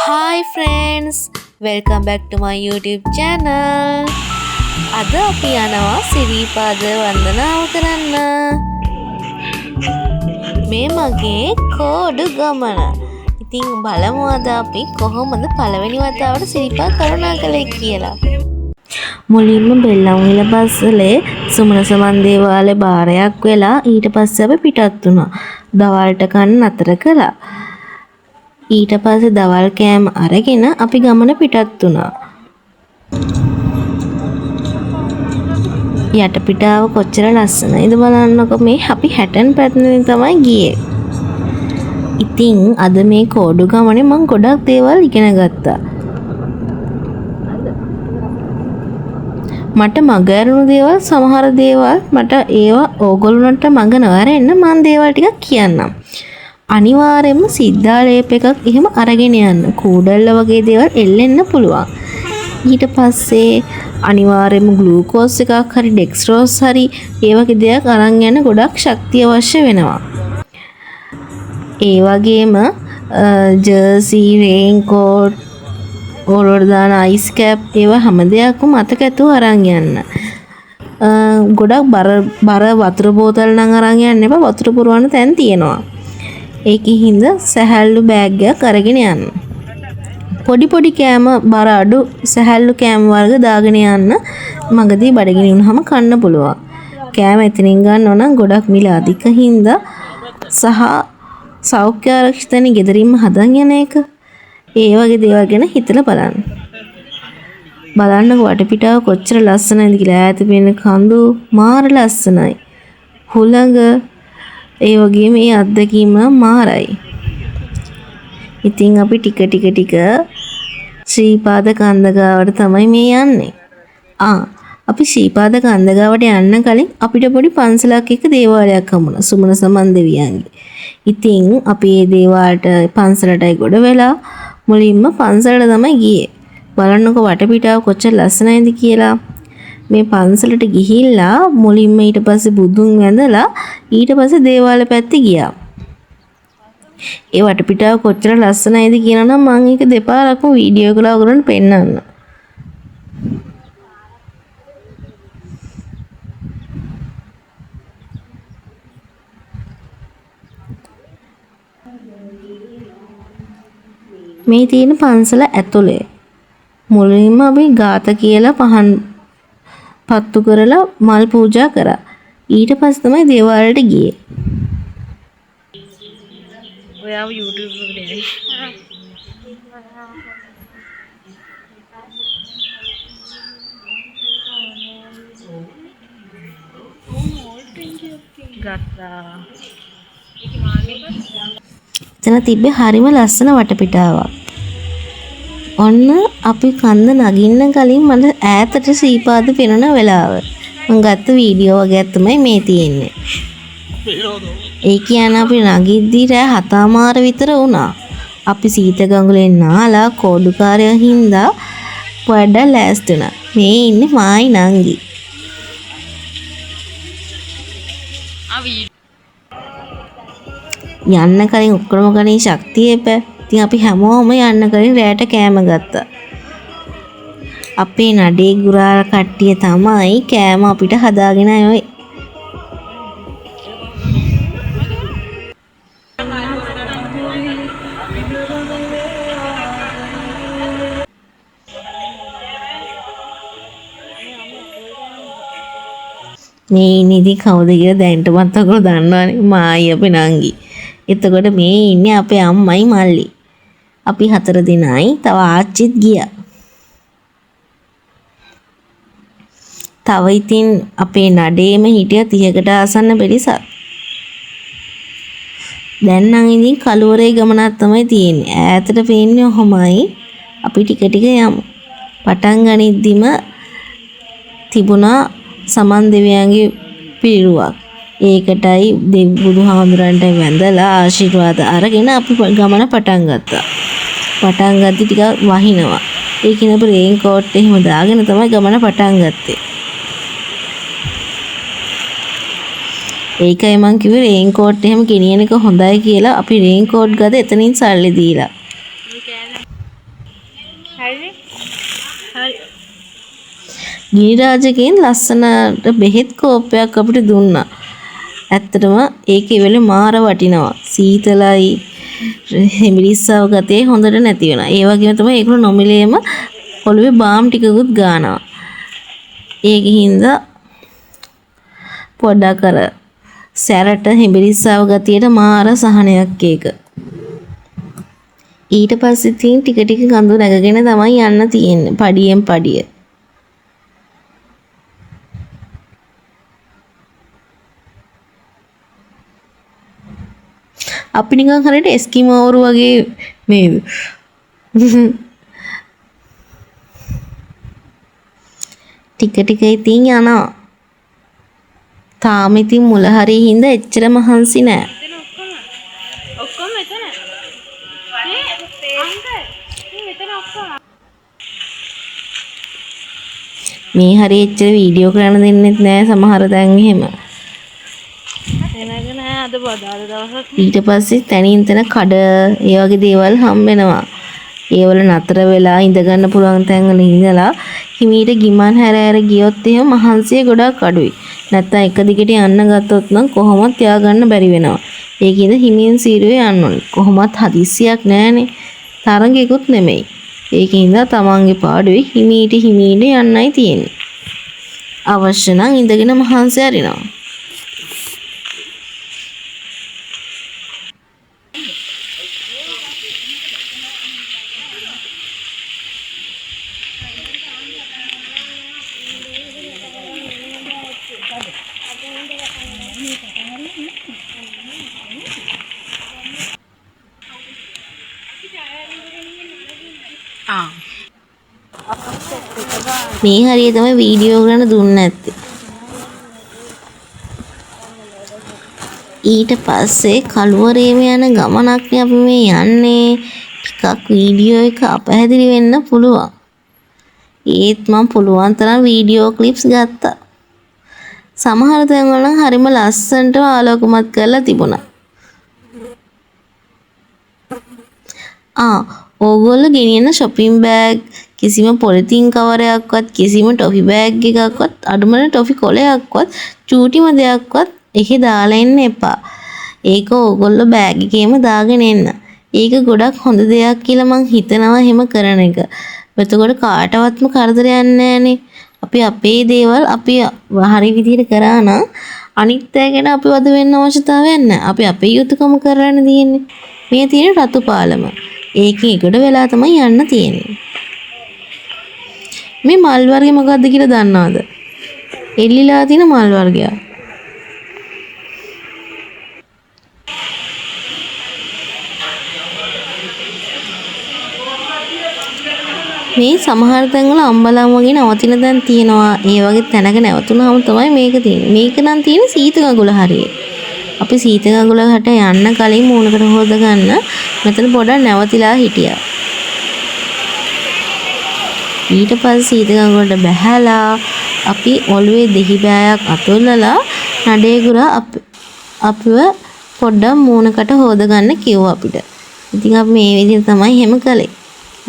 Hi friends, welcome back to my YouTube channel. අද අපි යනවා සිරිපාද වන්දනාව කරන්න. මේ මගේ කෝඩු ගමන. ඉතින් බලමු අද අපි කොහොමද පළවෙනි වතාවට සිරිපා කරුණා කළේ කියලා. මුලින්ම බෙල්ලන්විල බස්සලේ සුමන සමන් දේවාලේ බාරයක් වෙලා ඊට පස්සේ අපි පිටත් වුණා. දවල්ට කන්න අතර කළා. ඊට පස්සේ දවල් කෑම අරගෙන අපි ගමන පිටත් වුණා. යටපිටාව කොච්චර ලස්සනයිද බලන්නකො. මේ අපි හැටන් පැත්තෙන් තමයි ගියේ. ඉතින් අද මේ කෝඩු ගමනේ මම ගොඩක් දේවල් ඉගෙන ගත්තා. මට මග ඇරුණු දේවල් සමහර දේවල් මට ඒවා ඕගොල්ලන්ට මග නොඇරෙන්න මම දේවල් ටිකක් කියන්නම්. අනිවාර්යයෙන්ම සිද්ධාලේප එකක් එහෙම අරගෙන යන්න. කූඩල්ල වගේ දේවල් එල්ලෙන්න පුළුවන්. ඊට පස්සේ අනිවාර්යයෙන්ම ග්ලූකෝස් එකක් හරි ඩෙක්ස්ට්‍රෝස් හරි ඒ වගේ දෙයක් අරන් යන්න ගොඩක් ශක්තිය අවශ්‍ය වෙනවා. ඒ වගේම ජර්සි, රේන් කෝට්, ඕලවල දාන අයිස් කැප් ඒවා හැම දෙයක්ම මතක ඇතුව අරන් යන්න. ගොඩක් බර වතුර බෝතල් නම් අරන් යන්න එපා. වතුර පුරවන්න තැන් තියෙනවා. ඒකෙන් හින්දා සැහැල්ලු බෑග් එකක් අරගෙන යන්න. පොඩි කෑම බර අඩු සැහැල්ලු කෑම වර්ග දාගෙන යන්න. මගදී බඩගිනි වුණාම කන්න පුළුවන්. කෑම එතනින් ගන්නව නම් ගොඩක් මිල අධික හින්දා සහ සෞඛ්‍ය ආරක්ෂිතනේ ගෙදරින්ම හදන් යන එක. ඒ වගේ දේවල් ගැන හිතලා බලන්න. බලන්නකො වටපිටාව කොච්චර ලස්සනයිද කියලා. ඈත පේන කඳු මාර ලස්සනයි. හුළඟ ඒ වගේ මේ අත්දැකීම මාරයි. ඉතින් අපි ටික ශ්‍රීපාද කන්දගාවට තමයි මේ යන්නේ. අපි ශ්‍රීපාද කන්දගාවට යන්න කලින් අපිට පොඩි පන්සලක් එක්ක දේවාලයක් හම්බුණා. සුමන සමන් දෙවියන්ගේ. ඉතින් අපි මේ දේවාලට පන්සලටයි ගොඩ වෙලා මුලින්ම පන්සලට තමයි ගියේ. බලන්නකො වටපිටාව කොච්චර ලස්සනයිද කියලා. මේ පන්සලට ගිහිල්ලා මුලින්ම ඊට පස්සේ බුදුන් වැඳලා ඊට පස්සේ දේවාල පැත්තේ ගියා. ඒ වටපිටාව කොච්චර ලස්සනයිද කියනවා නම් මම ඒක දෙපාරක්ම වීඩියෝ එකලා ඔයගොල්ලන්ට පෙන්නන්න. මේ තියෙන පන්සල ඇතුලේ මුලින්ම අපි ගාත කියලා පහන් පත්තු කරලා මල් පූජා කරා. ඊට පස්සේ තමයි දේවාලයට ගියේ. ඔයාව YouTube එකට එයි. ගත්තා. එතන තිබ්බේ හරිම ලස්සන වටපිටාවක්. ඔන්න අපි කන්ද නගින්න කලින් මට ඈතට ශ්‍රීපාද පෙනුන වෙලාව මම ගත්ත වීඩියෝ වගේ තමයි මේ තියෙන්නේ. ඒ කියන්නේ අපි නගිද්දී රෑ 7:00 විතර වුණා. අපි සීත ගඟුලෙන් නාලා කෝඩුකාරයෝ හින්දා පොඩ්ඩක් ලෑස්ති වුණා. මේ ඉන්නේ මායි නංගි. යන්න කලින් ඔක්කොම ගණන් ශක්තිය එපා. ඉතින් අපි හැමෝම යන්න කලින් රැට කෑම ගත්තා. අපේ නඩේ ගුරාල කට්ටිය තමයි කෑම අපිට හදාගෙන ආවේ. මේ ඉන්නේ කවුද කියලා දැනටමත් ඔයගොල්ලෝ දන්නවනේ. මායි අපේ නංගි. එතකොට මේ ඉන්නේ අපේ අම්මයි මල්ලි. අපි 4 දෙනයි. තව ආච්චිත් ගියා. තව ඉතින් අපේ නඩේම හිටිය 30කට ආසන්න පිරිසක්. දැන් නම් ඉතින් කලුවරේ ගමනක් තමයි තියෙන්නේ. ඈතට පේන්නේ ඔහොමයි. අපි ටික යමු. පටන් ගනිද්දිම තිබුණා සමන් දෙවියන්ගේ පිළිරුවක්. ඒකටයි බුදුහාමුදුරන්ට වැඳලා ආශිර්වාද අරගෙන අපි ගමන පටන් ගත්තා. පටන් ගද්දි ටිකක් වහිනවා. ඒකින අපි රේන් කෝට් එහෙම දාගෙන තමයි ගමන පටන් ගත්තේ. ඒකයි මං කිව්වේ රේන් කෝට් එහෙම ගෙනියන එක හොඳයි කියලා. අපි රේන් කෝට් ගත්තා එතනින් සල්ලි දීලා. හරිනේ. හරි. ගිනිරාජකෙන් ලස්සනට බෙහෙත් කෝප්පයක් අපිට දුන්නා. ඇත්තටම ඒක ඉවලේ මාර වටිනවා. සීතලයි හිමිරිස්සව ගතේ හොඳට නැති වෙනවා. ඒ වගේම තමයි ඒගොල්ලෝ නොමිලේම ඔළුවේ බාම් ටිකකුත් ගන්නවා. ඒකින්ද පොඩ්ඩක් අර සැරට හිමිරිස්සව ගතියට මාර සහනයක් ඒක. ඊට පස්සේ ඉතින් ටික ටික කඳු නැගගෙන තමයි යන්න තියෙන්නේ. පඩියෙන් පඩිය. අපි නිකන් හරියට එස්කිමෝවරු වගේ නේද? ටික ටික ඉතින් යනවා. තාම ඉතින් මුල හරිය හින්දා එච්චර මහන්සි නෑ. ඔක්කොම මෙතන. අංකල්. මෙතන ඔක්කොම. මේ හරිය එච්චර වීඩියෝ කරන්න දෙන්නෙත් නෑ සමහර දැන් එහෙම. එනගෙන අද බදාද දවසක් ඊට පස්සේ තනින් තන කඩ ඒ වගේ දේවල් හම්බ වෙනවා. ඒවල නතර වෙලා ඉඳ ගන්න පුළුවන් තැන්වල ඉඳලා හිමීට ගිමන් හැර ගියොත් එහෙම මහන්සිය ගොඩක් අඩුයි. නැත්තම් එක දිගට යන්න ගත්තොත් නම් කොහොමවත් තියාගන්න බැරි වෙනවා. ඒකින්ද හිමින් සීරුවේ යන්න ඕනේ. කොහොමවත් හදිස්සියක් නැහනේ. තරඟයකුත් නෙමෙයි. ඒකින්ද තමන්ගේ පාඩුවේ හිමීට යන්නයි තියෙන්නේ. අවශ්‍ය නම් ඉඳගෙන මහන්සි හරිනවා. මේ හරිය තමයි වීඩියෝ කරන්න දුන්නේ නැත්තේ. ඊට පස්සේ කළුවරේම යන ගමනක් අපි මේ යන්නේ. ටිකක් වීඩියෝ එක අපහැදිලි වෙන්න පුළුවන්. ඒත් මම පුළුවන් තරම් වීඩියෝ ක්ලිප්ස් ගත්තා. සමහර තැන්වල නම් හරිම ලස්සනට ආලෝකමත් කරලා තිබුණා. ඕගොල්ලෝ ගෙනියන shopping bag කිසිම පොලිතින් කවරයක්වත් කිසිම ටොෆි බෑග් එකක්වත් අඩුමන ටොෆි කොලයක්වත් චූටිම දෙයක්වත් එකේ දාලා එන්න එපා. ඒක ඕගොල්ලෝ බෑග් එකේම දාගෙන එන්න. ඒක ගොඩක් හොඳ දෙයක් කියලා මං හිතනවා එහෙම කරන එක. එතකොට කාටවත්ම කරදරයක් නැහැනේ. අපි අපේ දේවල් අපි හරි විදිහට කරා නම් අනිත් අය ගැන අපි වද වෙන්න අවශ්‍යතාවයක් නැහැ. අපි අපේ යුතුයකම කරන්න තියෙන්නේ. මේ තියෙන රතු පාලම. ඒකේ එකට වෙලා තමයි යන්න තියෙන්නේ. මේ මල් වර්ගය මොකක්ද කියලා දන්නවද? එල්ලිලා තියෙන මල් වර්ගයක්. මේ සමහර තැන්වල අම්බලම් වගේ නවතින තැන් තියෙනවා. ඒ වගේ තැනක නැවතුනහම තමයි මේක තියෙන්නේ. මේක නම් තියෙන්නේ සීතගඟුල හරියේ. අපි සීතගඟුලකට යන්න කලින් මූණකට හොද ගන්න මෙතන පොඩක් නැවතිලා හිටියා. ඊට පස්සේ සීතගඟුලට බැහැලා අපි ඔළුවේ දෙහි බෑයක් අතුල්ලලා නඩේ ගුරා අපිව පොඩ්ඩක් මූණකට හොද ගන්න කිව්වා අපිට. ඉතින් අපි මේ විදිහට තමයි හැම කළේ.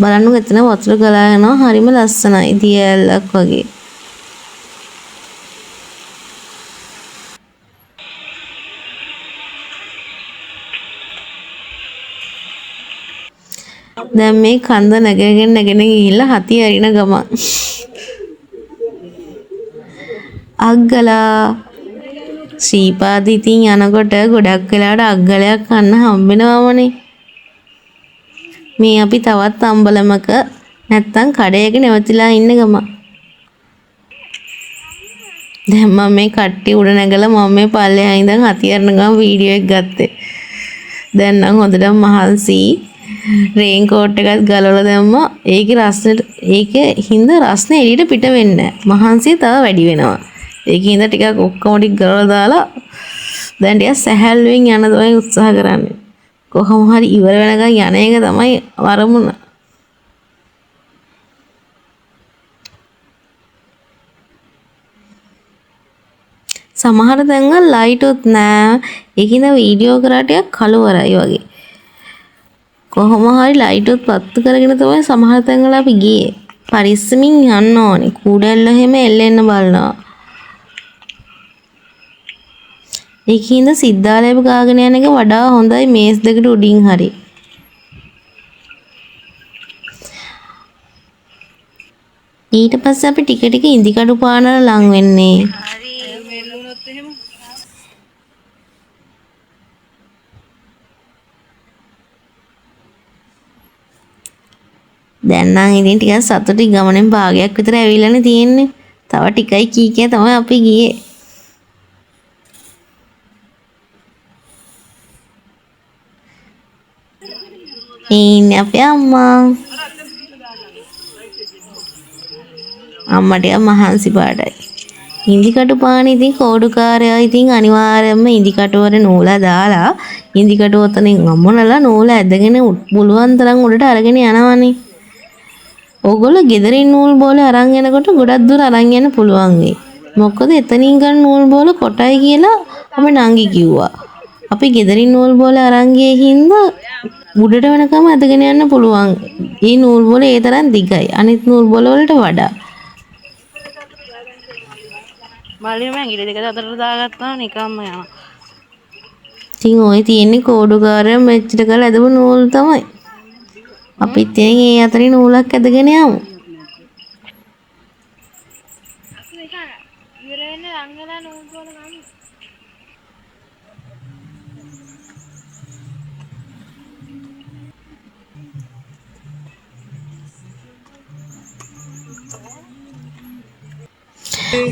බලන්න එතන වතුර ගලා යනවා හරිම ලස්සනයි දියැලක් වගේ. දැන් මේ කන්ද නැගගෙන ගිහිල්ලා හති අරින ගමන් අග්ගලා ශ්‍රීපාද ඉතින් යනකොට ගොඩක් වෙලාවට අග්ගලයක් කන්න හම්බෙනවමනේ. මේ අපි තවත් අම්බලමක නැත්තම් කඩයක නැවතිලා ඉන්න ගම. දැන් මම මේ කට්ටිය උඩ නැගලා මම මේ පල්ලෙහා ඉඳන් හතියරන ගම වීඩියෝ එක ගත්තේ. දැන් නම් හොඳටම මහන්සි රේන් කෝට් එකත් ගලවලා දැම්මා. ඒකේ රස්නෙට ඒකේ හින්ද රස්නේ එළියට පිට වෙන්නේ නැහැ. මහන්සිය තව වැඩි වෙනවා. ඒකේ හින්ද ටිකක් ඔක්කොම ටික ගලවලා දාලා දැන් ටික සැහැල්ලුවෙන් යන්න තමයි උත්සාහ කරන්නේ. කොහොම හරි ඉවර වෙනකන් යන එක තමයි වරමුණ. සමහර තැන්වල ලයිට් උත් නෑ. ඒකින්ද වීඩියෝ කරා ටිකක් කළුවරයි වගේ. කොහොම හරි ලයිට් උත් පත්තු කරගෙන තමයි සමහර තැන්වල අපි ගියේ. පරිස්සමින් යන්න ඕනේ. කූඩැල්ල හැම එල්ලෙන්න බලනවා. ඒකින්ද සිද්ධාලේප ගාගෙන යන එක වඩා හොඳයි මේස් දෙකට උඩින් හරි. ඊට පස්සේ අපි ටික ටික ඉන්දිකටු පානල ලං වෙන්නේ. දැන් නම් ඉතින් ටිකක් සතුටින් ගමනෙන් භාගයක් විතර ඇවිල්ලානේ තියෙන්නේ. තව ටිකයි කීකේ තමයි අපි ගියේ. ඉන්නේ අපේ අම්මා. අම්මට මහන්සි පාඩයි. ඉන්දිකටු පාන ඉතින් කෝඩුකාරයා ඉතින් අනිවාර්යයෙන්ම ඉන්දිකටු වල නූල දාලා ඉන්දිකටු ඔතනින් අම්මනලා නූල ඇදගෙන පුළුවන් තරම් උඩට අරගෙන යනවනේ. ඕගොල්ලෝ ගෙදරින් නූල් බෝල අරන් යනකොට ගොඩක් දුර අරන් යන්න පුළුවන් වෙයි. මොකද එතනින් ගන්න නූල් බෝල කොටයි කියලා අපි නංගි කිව්වා. අපි ගෙදරින් නූල් බෝල අරන් ගියේ හින්දා උඩට වෙනකම අදගෙන යන්න පුළුවන්. මේ නූල් බෝල ඒ තරම් දිගයි. අනිත් නූල් බෝල වලට වඩා. මල්ලියම ඇඟිලි දෙක අතරට දාගත්තාම නිකම්ම යනවා. ඉතින් ඔය තියෙන්නේ කෝඩුකාරයෝ මෙච්චර කල් ඇදපු නූල් තමයි. අපිත් ඉතින් ඒ අතරින් නූලක් ඇදගෙන යමු. ඉවරෙන්න රංගලා නූල් වල ගන්න.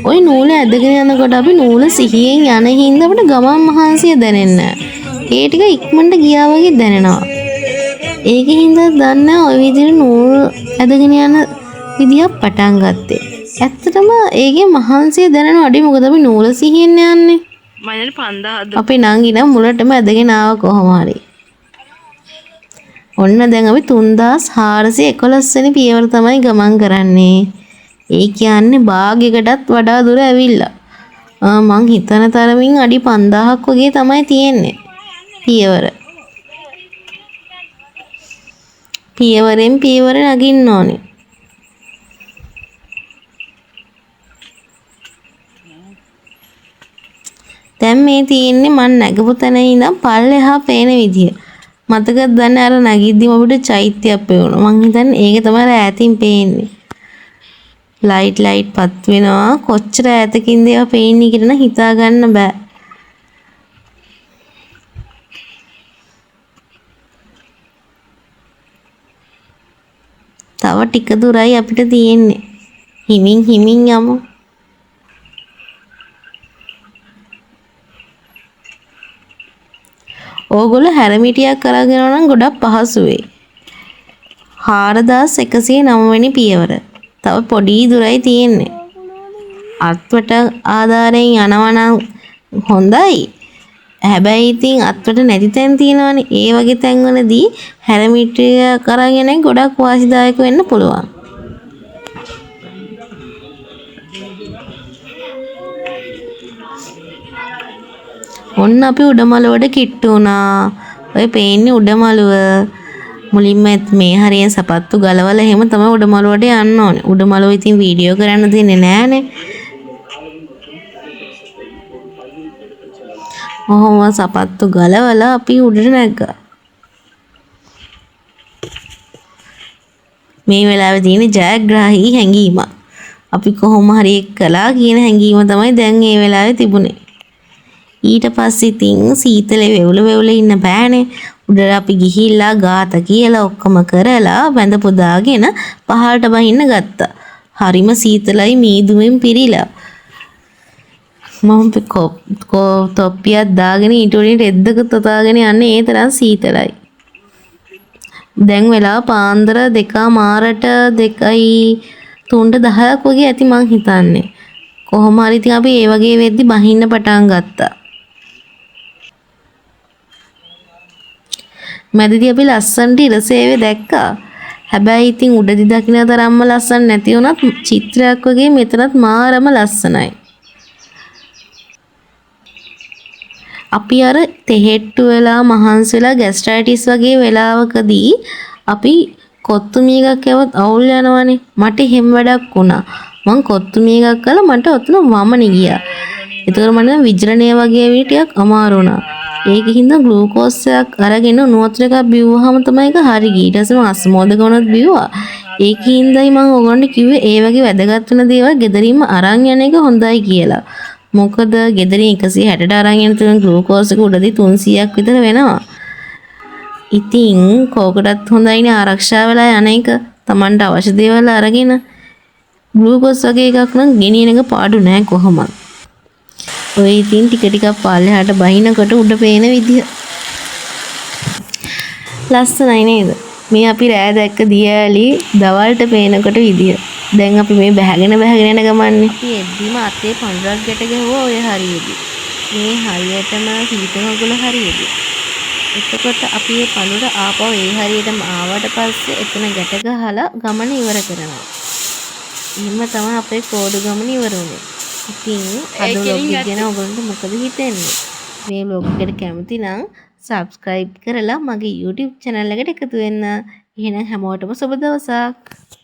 ওই නූල ඇදගෙන යනකොට අපි නූල සිහියෙන් යන හින්දා අපිට ගමන් මහන්සිය දැනෙන්නේ නැහැ. ඒ ටික ඉක්මනට ගියා වගේ දැනෙනවා. ඒකෙන් හින්දා දන්නේ ওই විදිහට නූල් ඇදගෙන යන විදියක් පටන් ගත්තේ. ඇත්තටම ඒකේ මහන්සිය දැනෙන අඩි මොකද අපි නූල සිහියෙන් යන්නේ. මම 5000ක් අපි නංගි නම් මුලටම ඇදගෙන ආව කොහොම හරි. ඔන්න දැන් අපි 3411 වෙනි පියවර තමයි ගමන් කරන්නේ. ඒ කියන්නේ භාගයකටත් වඩා දුර ඇවිල්ලා. මං හිතන තරමින් අඩි 5000ක් වගේ තමයි තියෙන්නේ. පියවර. පියවරෙන් පියවර නගින්න ඕනේ. දැන් මේ තියෙන්නේ මං නැගපු තැන ඉඳන් පල්ලෙහා පේන විදිය. මතකද දන්නේ අර නැගිද්දිම අපිට චෛත්‍යයක් පේනවා. මං හිතන්නේ ඒක තමයි ඈතින් පේන්නේ. ලයිට් පත් වෙනවා. කොච්චර ඈතකින්ද ඒවා පේන්නේ කියලා හිතා ගන්න බෑ. තව ටික දුරයි අපිට තියෙන්නේ. හිමින් යමු. ඕගොල්ලෝ හැරමිටියක් අරගෙන නම් ගොඩක් පහසු වෙයි. 4109 වෙනි පියවර. තව පොඩි දුරයි තියෙන්නේ. අත්වට ආධාරයෙන් යනවා නම් හොඳයි. හැබැයි ඉතින් අත්වට නැති තැන් තියෙනවනේ. ඒ වගේ තැන්වලදී හැරමිටිය කරගෙන ගොඩක් වාසිදායක වෙන්න පුළුවන්. ඔන්න අපි උඩමළුවට කිට්ටු වුණා. ඔය පේන්නේ උඩමළුව. මුලින්ම මේ හරියෙන් සපත්තු ගලවලා එහෙම තමයි උඩමළුවට යන්න ඕනේ. උඩමළුව ඉතින් වීඩියෝ කරන්න දෙන්නේ නෑනේ. ඔහොම සපත්තු ගලවලා අපි උඩට නැග්ගා. මේ වෙලාවේ තියෙන ජයග්‍රාහී හැඟීම. අපි කොහොම හරි කළා කියන හැඟීම තමයි දැන් මේ වෙලාවේ තිබුණේ. ඊට පස්සේ ඉතින් සීතලේ වෙවුල ඉන්න බෑනේ. උඩට අපි ගිහිල්ලා ගාත කියලා ඔක්කොම කරලා බැඳ පුදාගෙන පහළට බහින්න ගත්තා. හරිම සීතලයි මීදුමෙන් පිරීලා. මම තොප්පියක් දාගෙන ඊට උඩින් රෙද්දක තොතාගෙන යන්නේ ඒ තරම් සීතලයි. දැන් වෙලා පාන්දර 2:03ට වගේ ඇති මං හිතන්නේ. කොහොම හරි ඉතින් අපි ඒ වගේ වෙද්දි බහින්න පටන් ගත්තා. මැදදී අපි ලස්සනට ඉරසේවේ දැක්කා. හැබැයි ඉතින් උඩදී දකින්න තරම්ම ලස්සන නැති වුණත් චිත්‍රයක් වගේ මෙතනත් මාරම ලස්සනයි. අපි අර තෙහෙට්ටු වෙලා මහන්සිලා ගැස්ට්‍රයිටිස් වගේ වෙලාවකදී අපි කොත්තුමිය එකක් යවොත් අවුල් යනවනේ. මට එහෙම වැඩක් වුණා. මං කොත්තුමිය එකක් කළා මට ඔතන වමනේ ගියා. ඒතකොට මට විජ්‍රණය වගේ වෙයි ටිකක් අමාරු වුණා. ඒකින්ද ග්ලූකෝස් එකක් අරගෙන උණු වතුර එකක් බිව්වහම තමයි ඒක හරි ගියේ. ඊට පස්සේ මම අස්මෝදක වුණත් බිව්වා. ඒකින්දයි මම ඔයගොල්ලන්ට කිව්වේ ඒ වගේ වැදගත් වෙන දේවල් ගෙදරින්ම අරන් යන එක හොඳයි කියලා. මොකද ගෙදරින් 160ට අරන් යන තුන ග්ලූකෝස් එක උඩදී 300ක් විතර වෙනවා. ඉතින් කෝකටත් හොඳයිනේ ආරක්ෂා වෙලා යන එක. Tamanට අවශ්‍ය දේවල් අරගෙන ග්ලූකෝස් වගේ එකක් නම් ගෙනියන එක පාඩු නෑ කොහොමද. ඔය ඉතින් ටික ටිකක් පල්ලෙහාට බහිනකොට උඩ පේන විදිය ලස්සනයි නේද? මේ අපි රෑ දැක්ක දියඇලි දවල්ට පේනකොට විදිය. දැන් අපි මේ බැහැගෙන යන ගමන්නේ. අපි එද්දිම අතේ පඳුරක් ගැට ගැහුවා ඔය හරියේදී. මේ හරියටම සීතමගුල හරියේදී. එතකොට අපි මේ පඳුර ආපහු ඒ හරියටම ආවට පස්සේ එතන ගැට ගහලා ගමන ඉවර කරනවා. එහෙම තමයි අපේ කෝඩු ගමන ඉවර වුනේ. ඉතින් අද vlog එක ගැන ඔයගොල්ලන්ට මොකද හිතෙන්නේ? මේ vlog එකට කැමති නම් subscribe කරලා මගේ YouTube channel එකට එකතු වෙන්න. එහෙනම් හැමෝටම සුබ දවසක්.